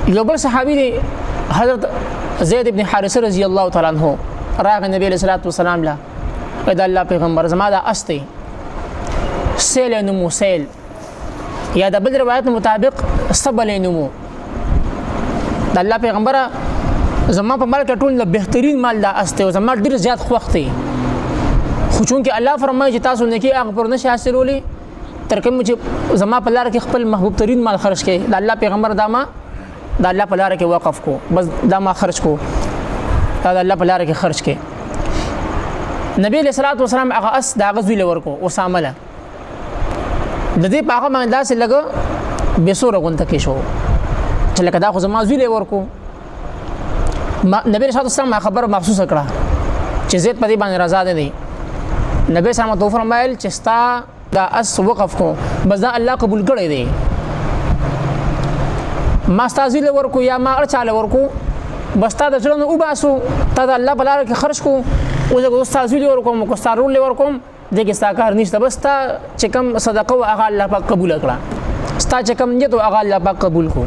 یو بل صحابي دی حضرت زید ابن حارثه رضی الله تعالی عنہ راغ نبی علیہ الصلوۃ والسلام لا دا الله پیغمبر زما دا استه سیل نمو سیل یا د بل روایت مطابق سبل نمو د الله پیغمبر زما په مال کې ټول بهترین مال دا استه او زما ډیر زیات خوښ دی خو چون کې الله فرمایي چې تاسو نکي هغه پر نشه حاصلولي تر کوم چې زما په لار کې خپل محبوب ترین مال خرج کړي د الله پیغمبر دا الله په لار کې وقف کو بس دا ما خرج کو دا الله په لار کې خرج کړي نبی علیہ الصلوۃ والسلام هغه اس دا غزوی لور کو اسامه له د دې په هغه باندې داسې لګ بسوره غونته کې شو چې لکه دا خو زما زوی له ورکو نبی رسول الله خبر محسوس کړه چې زید په دې باندې رضا ده دی نبی سلام تو فرمایل چې ستا دا اس وقف کو بس دا الله قبول کړی دی ما ستا زوی له ورکو یا ما ارچاله ورکو بس تا د ځلونو وباسو تا د الله په لار کې خرج کو او زه ستا زوی له ورکو کو ستا رول له ورکو دغه ستا کار نشته بس تا چې کوم صدقه او هغه الله پاک قبول کړه ستا چې کوم نیت او هغه الله پاک قبول کو